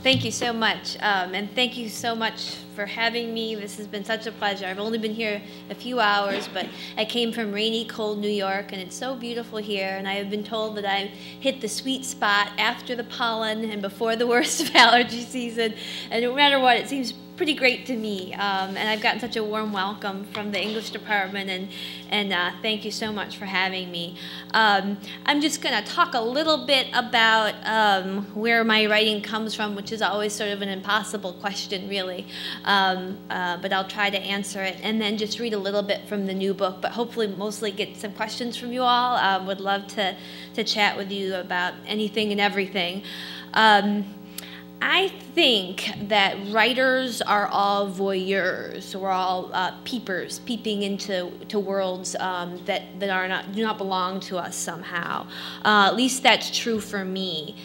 thank you so much. And thank you so much for having me. This has been such a pleasure. I've only been here a few hours, but I came from rainy, cold New York, and it's so beautiful here. And I have been told that I hit the sweet spot after the pollen and before the worst of allergy season. And no matter what, it seems pretty great to me. And I've gotten such a warm welcome from the English department, and thank you so much for having me. I'm just going to talk a little bit about where my writing comes from, which is always sort of an impossible question, really. But I'll try to answer it, and then just read a little bit from the new book, but hopefully mostly get some questions from you all. Would love to chat with you about anything and everything. I think that writers are all voyeurs. We're all peepers, peeping into worlds that do not belong to us somehow. At least that's true for me.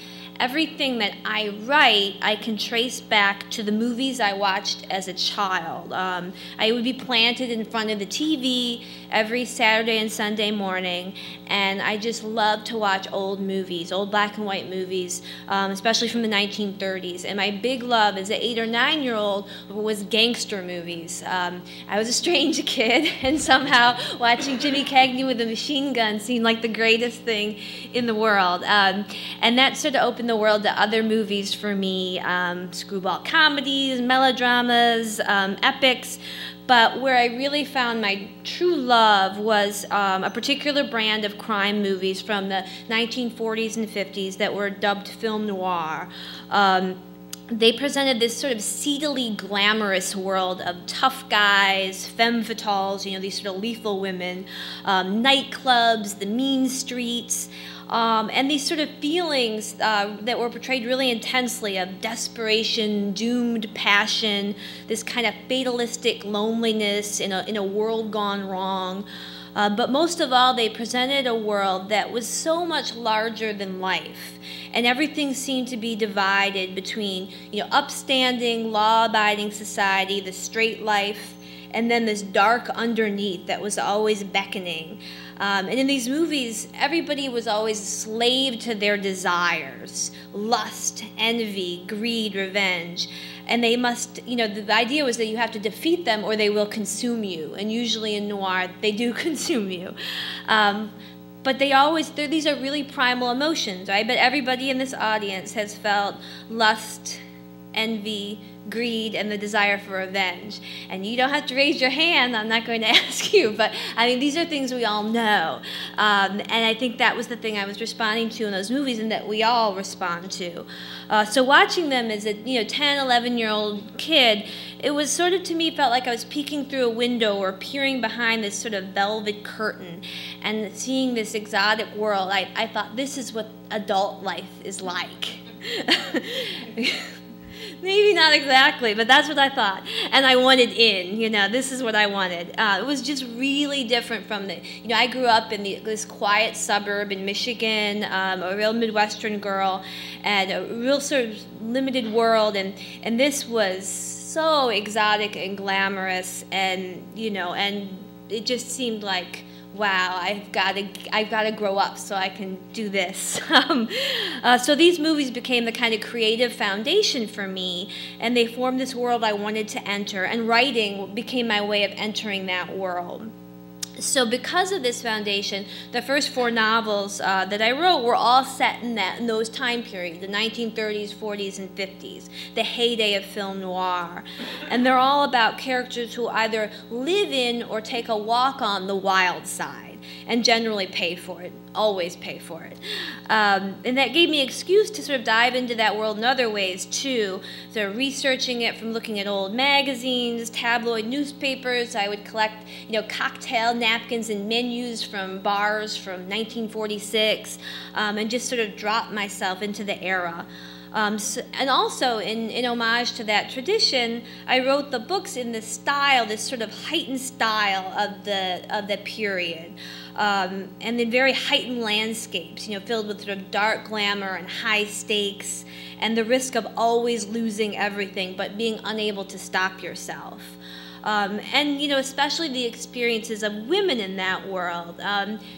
Everything that I write, I can trace back to the movies I watched as a child. I would be planted in front of the TV every Saturday and Sunday morning, and I just love to watch old movies, old black and white movies, especially from the 1930s. And my big love as an 8 or 9-year-old was gangster movies. I was a strange kid, and somehow watching Jimmy Cagney with a machine gun seemed like the greatest thing in the world. And that sort of opened the world to other movies for me, screwball comedies, melodramas, epics. But where I really found my true love was a particular brand of crime movies from the 1940s and 50s that were dubbed film noir. They presented this sort of seedily glamorous world of tough guys, femme fatales, you know, these sort of lethal women, nightclubs, the mean streets, and these sort of feelings that were portrayed really intensely of desperation, doomed passion, this kind of fatalistic loneliness in a world gone wrong. But most of all, they presented a world that was so much larger than life. And everything seemed to be divided between, you know, upstanding, law-abiding society, the straight life, and then this dark underneath that was always beckoning. And in these movies, everybody was always a slave to their desires, lust, envy, greed, revenge. And they must, you know, the idea was that you have to defeat them or they will consume you. And usually in noir, they do consume you. But these are really primal emotions, right? But everybody in this audience has felt lust, envy, greed, and the desire for revenge. And you don't have to raise your hand, I'm not going to ask you, but I mean, these are things we all know. And I think that was the thing I was responding to in those movies and that we all respond to. So watching them as a 10, 11-year-old kid, it was sort of, to me, felt like I was peeking through a window or peering behind this sort of velvet curtain and seeing this exotic world. I thought, this is what adult life is like. Maybe not exactly, but that's what I thought. And I wanted in, you know, this is what I wanted. It was just really different from I grew up in this quiet suburb in Michigan, a real Midwestern girl, and a real sort of limited world, and this was so exotic and glamorous, and, you know, and it just seemed like, wow, I've got to grow up so I can do this. So these movies became the kind of creative foundation for me, and they formed this world I wanted to enter, and writing became my way of entering that world. So because of this foundation, the first 4 novels that I wrote were all set in those time periods, the 1930s, 40s, and 50s, the heyday of film noir. And they're all about characters who either live in or take a walk on the wild side, and generally pay for it, always pay for it. And that gave me an excuse to sort of dive into that world in other ways too. So researching it from looking at old magazines, tabloid newspapers. I would collect, you know, cocktail napkins and menus from bars from 1946, and just sort of drop myself into the era. And also, in homage to that tradition, I wrote the books in this style, this sort of heightened style of the period. and then very heightened landscapes, filled with sort of dark glamour and high stakes, and the risk of always losing everything but being unable to stop yourself. And especially the experiences of women in that world.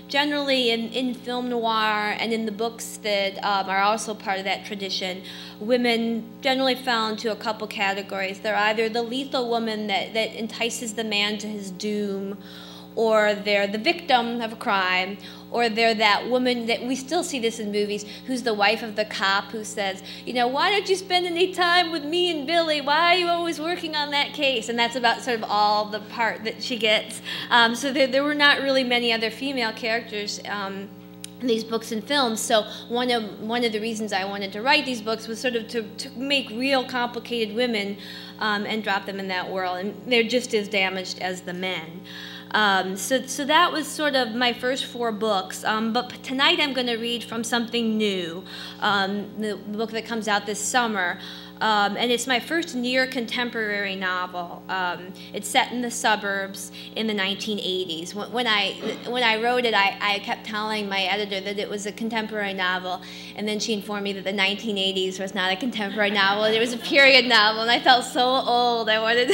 Generally in film noir and in the books that are also part of that tradition, women generally fall into a couple categories. They're either the lethal woman that entices the man to his doom, or they're the victim of a crime, or they're that woman that we still see this in movies, who's the wife of the cop who says, why don't you spend any time with me and Billy? Why are you always working on that case? And that's about sort of all the part that she gets. So there were not really many other female characters in these books and films. So one of the reasons I wanted to write these books was sort of to make real complicated women and drop them in that world. And they're just as damaged as the men. So that was sort of my first 4 books, but tonight I'm going to read from something new, the book that comes out this summer, and it's my first near contemporary novel. It's set in the suburbs in the 1980s. When I wrote it, I kept telling my editor that it was a contemporary novel, and then she informed me that the 1980s was not a contemporary novel, it was a period novel, and I felt so old. I wanted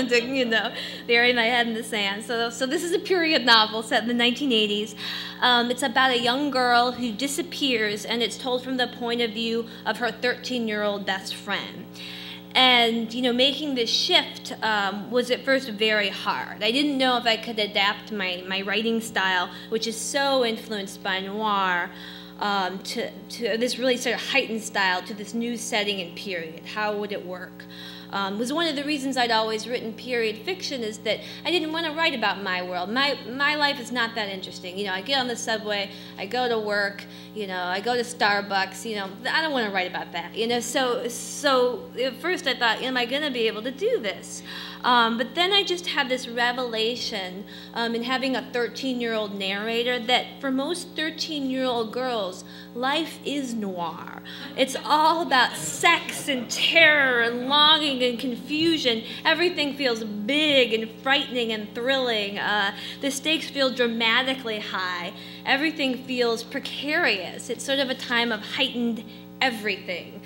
to bury my head in the sand. So this is a period novel set in the 1980s. It's about a young girl who disappears, and it's told from the point of view of her 13-year-old best friend. And making this shift was at first very hard. I didn't know if I could adapt my writing style, which is so influenced by noir, to this really sort of heightened style, to this new setting and period. How would it work? Was one of the reasons I'd always written period fiction, is that I didn't want to write about my world. My life is not that interesting. I get on the subway, I go to work, I go to Starbucks, I don't want to write about that. So at first I thought, am I going to be able to do this? But then I just had this revelation in having a 13-year-old narrator that for most 13-year-old girls, life is noir. It's all about sex and terror and longing and confusion. Everything feels big and frightening and thrilling. The stakes feel dramatically high. Everything feels precarious. It's sort of a time of heightened everything.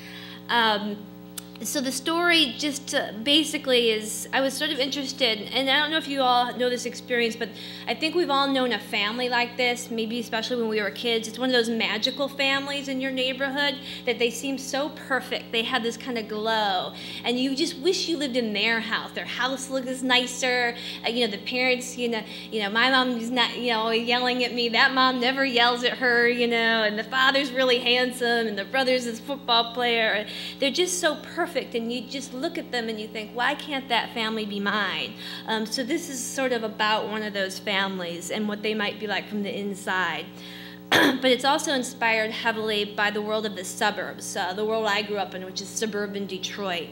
So the story just basically is, I was sort of interested, and I don't know if you all know this experience, but I think we've all known a family like this, maybe especially when we were kids. It's one of those magical families in your neighborhood that they seem so perfect. They have this kind of glow, and you just wish you lived in their house. Their house looks nicer. The parents, my mom is not, yelling at me. That mom never yells at her, and the father's really handsome, and the brother's this football player. They're just so perfect. And you just look at them and you think, why can't that family be mine? So this is sort of about one of those families and what they might be like from the inside. But it's also inspired heavily by the world of the suburbs, the world I grew up in, which is suburban Detroit.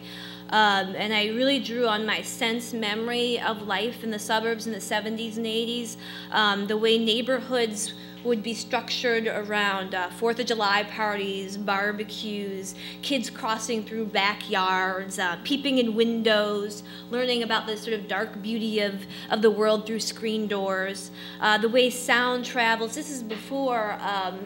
And I really drew on my sense memory of life in the suburbs in the 70s and 80s, the way neighborhoods would be structured around 4th of July parties, barbecues, kids crossing through backyards, peeping in windows, learning about the sort of dark beauty of the world through screen doors, the way sound travels. This is before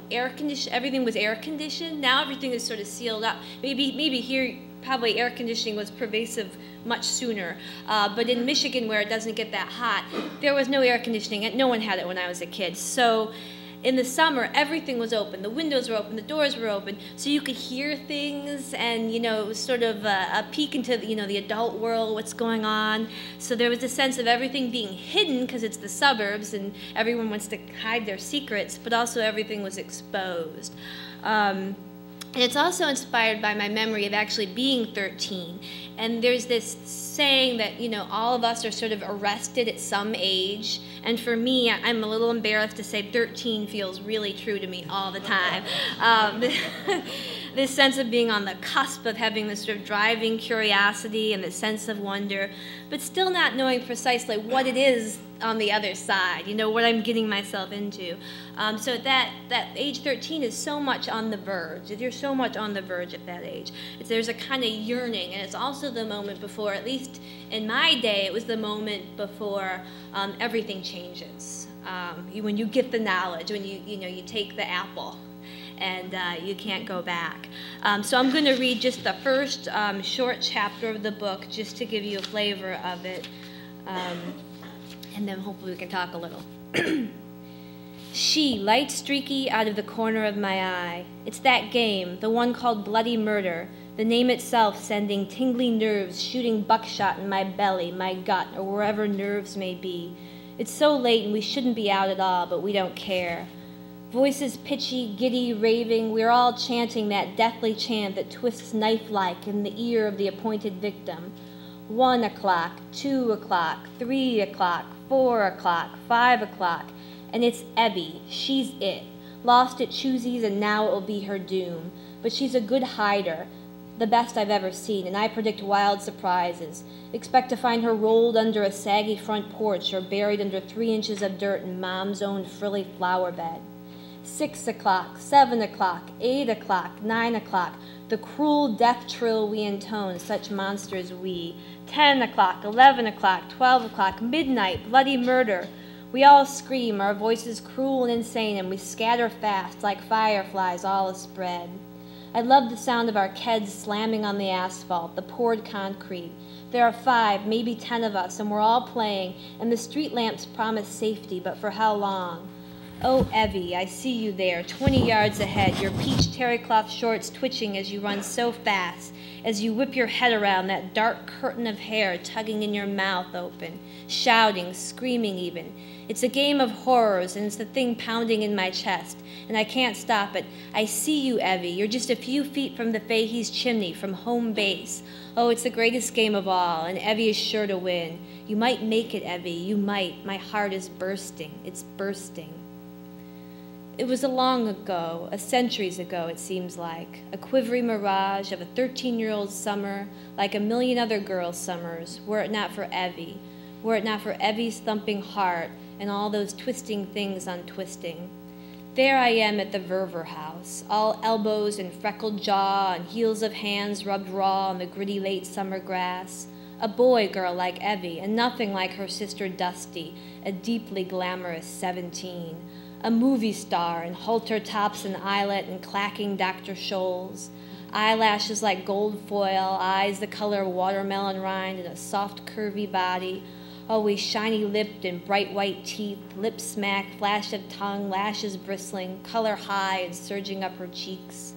everything was air conditioned. Now everything is sort of sealed up. Maybe here, probably air conditioning was pervasive much sooner. But in Michigan, where it doesn't get that hot, there was no air conditioning, and no one had it when I was a kid. So in the summer, everything was open. The windows were open, the doors were open, so you could hear things, and it was sort of a peek into the adult world, what's going on. So there was a sense of everything being hidden because it's the suburbs and everyone wants to hide their secrets, but also everything was exposed. And it's also inspired by my memory of actually being 13. And there's this saying that, all of us are sort of arrested at some age. And for me, I'm a little embarrassed to say 13 feels really true to me all the time. this sense of being on the cusp of having this sort of driving curiosity and the sense of wonder, but still not knowing precisely what it is on the other side, what I'm getting myself into. So that age 13 is so much on the verge. You're so much on the verge at that age. There's a kind of yearning, and it's also the moment before, at least in my day, it was the moment before everything changes. When you get the knowledge, when you take the apple, and you can't go back. So I'm going to read just the first short chapter of the book, just to give you a flavor of it. And then hopefully we can talk a little. She, light streaky out of the corner of my eye. It's that game, the one called Bloody Murder, the name itself sending tingly nerves shooting buckshot in my belly, my gut, or wherever nerves may be. It's so late and we shouldn't be out at all, but we don't care. Voices pitchy, giddy, raving, we're all chanting that deathly chant that twists knife-like in the ear of the appointed victim. 1 o'clock, 2 o'clock, 3 o'clock, 4 o'clock, 5 o'clock, and it's Evie. She's it. Lost at Choosies, and now it will be her doom. But she's a good hider, the best I've ever seen, and I predict wild surprises. Expect to find her rolled under a saggy front porch or buried under 3 inches of dirt in Mom's own frilly flower bed. 6 o'clock, 7 o'clock, 8 o'clock, 9 o'clock, the cruel death trill we intone, such monsters we. 10 o'clock, 11 o'clock, 12 o'clock, midnight, bloody murder. We all scream, our voices cruel and insane, and we scatter fast like fireflies all aspread. I love the sound of our keds slamming on the asphalt, the poured concrete. There are 5, maybe 10 of us, and we're all playing, and the street lamps promise safety, but for how long? Oh, Evie, I see you there, 20 yards ahead, your peach terry cloth shorts twitching as you run so fast, as you whip your head around that dark curtain of hair tugging in your mouth open, shouting, screaming even. It's a game of horrors, and it's the thing pounding in my chest, and I can't stop it. I see you, Evie. You're just a few feet from the Fahey's chimney, from home base. Oh, it's the greatest game of all, and Evie is sure to win. You might make it, Evie. You might. My heart is bursting. It's bursting. It was a long ago, a centuries ago, it seems like, a quivering mirage of a 13-year-old summer, like a million other girls' summers, were it not for Evie, were it not for Evie's thumping heart and all those twisting things untwisting. There I am at the Verver house, all elbows and freckled jaw and heels of hands rubbed raw on the gritty late summer grass, a boy girl like Evie, and nothing like her sister Dusty, a deeply glamorous 17. A movie star in halter tops and eyelet and clacking Dr. Scholl's, eyelashes like gold foil, eyes the color of watermelon rind, and a soft, curvy body, always shiny-lipped and bright white teeth, lips smacked, flash of tongue, lashes bristling, color high and surging up her cheeks.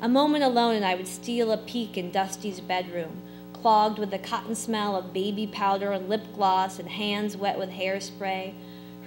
A moment alone and I would steal a peek in Dusty's bedroom, clogged with the cotton smell of baby powder and lip gloss and hands wet with hairspray.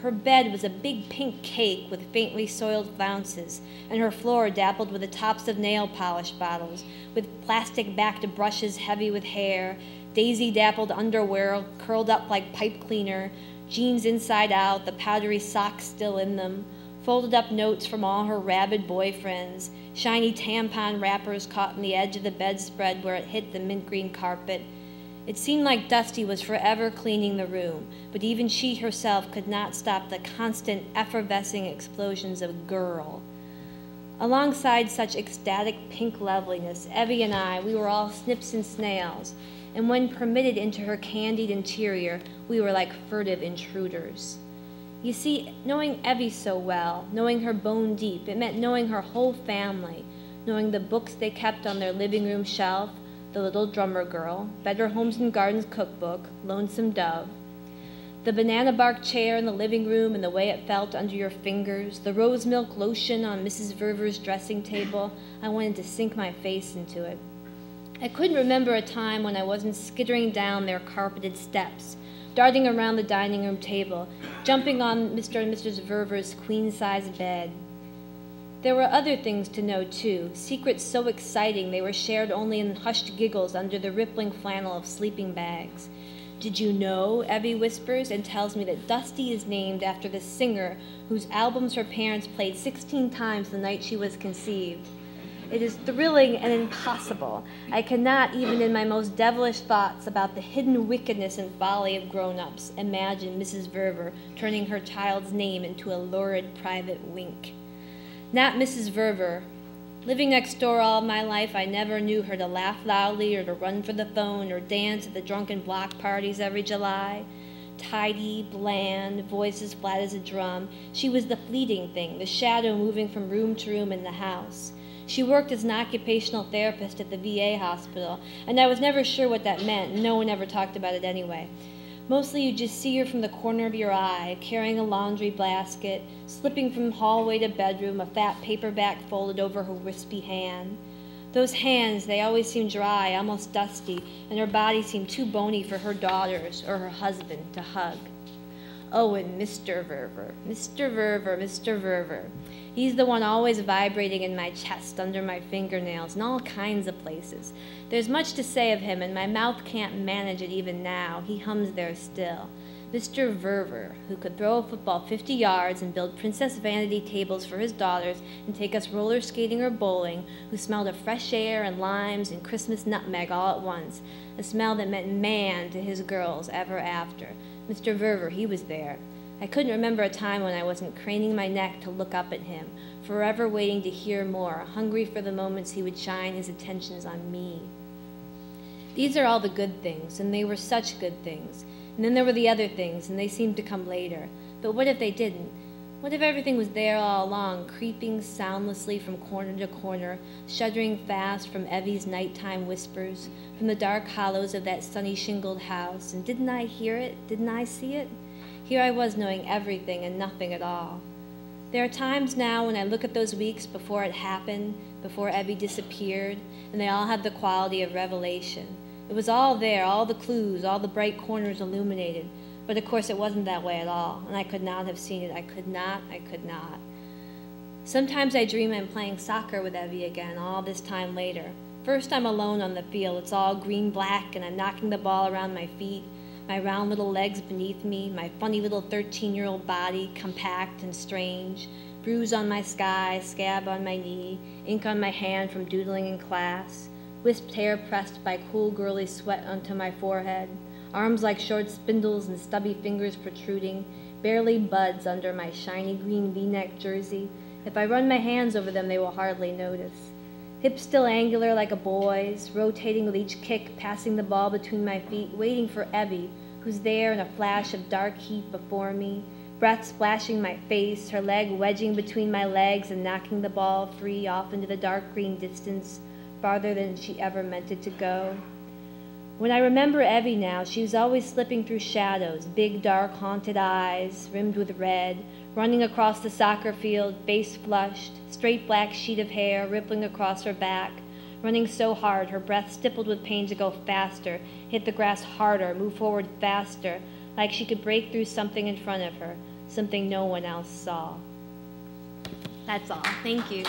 Her bed was a big pink cake with faintly soiled flounces, and her floor dappled with the tops of nail polish bottles, with plastic-backed brushes heavy with hair, daisy-dappled underwear curled up like pipe cleaner, jeans inside out, the powdery socks still in them, folded up notes from all her rabid boyfriends, shiny tampon wrappers caught in the edge of the bedspread where it hit the mint green carpet. It seemed like Dusty was forever cleaning the room, but even she herself could not stop the constant effervescing explosions of girl. Alongside such ecstatic pink loveliness, Evie and I, we were all snips and snails, and when permitted into her candied interior, we were like furtive intruders. You see, knowing Evie so well, knowing her bone deep, it meant knowing her whole family, knowing the books they kept on their living room shelf, The Little Drummer Girl, Better Homes and Gardens Cookbook, Lonesome Dove, the banana bark chair in the living room and the way it felt under your fingers, the rose milk lotion on Mrs. Verver's dressing table. I wanted to sink my face into it. I couldn't remember a time when I wasn't skittering down their carpeted steps, darting around the dining room table, jumping on Mr. and Mrs. Verver's queen-size bed. There were other things to know, too, secrets so exciting they were shared only in hushed giggles under the rippling flannel of sleeping bags. Did you know, Evie whispers and tells me that Dusty is named after the singer whose albums her parents played 16 times the night she was conceived. It is thrilling and impossible. I cannot, even in my most devilish thoughts about the hidden wickedness and folly of grown-ups, imagine Mrs. Verver turning her child's name into a lurid private wink. Not Mrs. Verver. Living next door all my life, I never knew her to laugh loudly or to run for the phone or dance at the drunken block parties every July. Tidy, bland, voice as flat as a drum, she was the fleeting thing, the shadow moving from room to room in the house. She worked as an occupational therapist at the VA hospital, and I was never sure what that meant. No one ever talked about it anyway. Mostly you just see her from the corner of your eye, carrying a laundry basket, slipping from hallway to bedroom, a fat paperback folded over her wispy hand. Those hands, they always seemed dry, almost dusty, and her body seemed too bony for her daughters or her husband to hug. Oh, and Mr. Verver, Mr. Verver, Mr. Verver. He's the one always vibrating in my chest, under my fingernails, in all kinds of places. There's much to say of him, and my mouth can't manage it even now. He hums there still. Mr. Verver, who could throw a football 50 yards and build Princess Vanity tables for his daughters and take us roller skating or bowling, who smelled of fresh air and limes and Christmas nutmeg all at once, a smell that meant man to his girls ever after. Mr. Verver, he was there. I couldn't remember a time when I wasn't craning my neck to look up at him, forever waiting to hear more, hungry for the moments he would shine his attentions on me. These are all the good things, and they were such good things. And then there were the other things, and they seemed to come later. But what if they didn't? What if everything was there all along, creeping soundlessly from corner to corner, shuddering fast from Evie's nighttime whispers, from the dark hollows of that sunny shingled house, and didn't I hear it? Didn't I see it? Here I was knowing everything and nothing at all. There are times now when I look at those weeks before it happened, before Evie disappeared, and they all have the quality of revelation. It was all there, all the clues, all the bright corners illuminated. But of course it wasn't that way at all, and I could not have seen it. I could not. Sometimes I dream I'm playing soccer with Evie again, all this time later. First I'm alone on the field. It's all green-black, and I'm knocking the ball around my feet, my round little legs beneath me, my funny little 13-year-old body, compact and strange, bruise on my sky, scab on my knee, ink on my hand from doodling in class, wisped hair pressed by cool girly sweat onto my forehead, arms like short spindles and stubby fingers protruding, barely buds under my shiny green V-neck jersey. If I run my hands over them, they will hardly notice. Hips still angular like a boy's, rotating with each kick, passing the ball between my feet, waiting for Evie, who's there in a flash of dark heat before me, breath splashing my face, her leg wedging between my legs and knocking the ball free off into the dark green distance, farther than she ever meant it to go. When I remember Evie now, she was always slipping through shadows, big, dark, haunted eyes, rimmed with red, running across the soccer field, face flushed, straight black sheet of hair rippling across her back, running so hard, her breath stippled with pain to go faster, hit the grass harder, move forward faster, like she could break through something in front of her, something no one else saw. That's all. Thank you.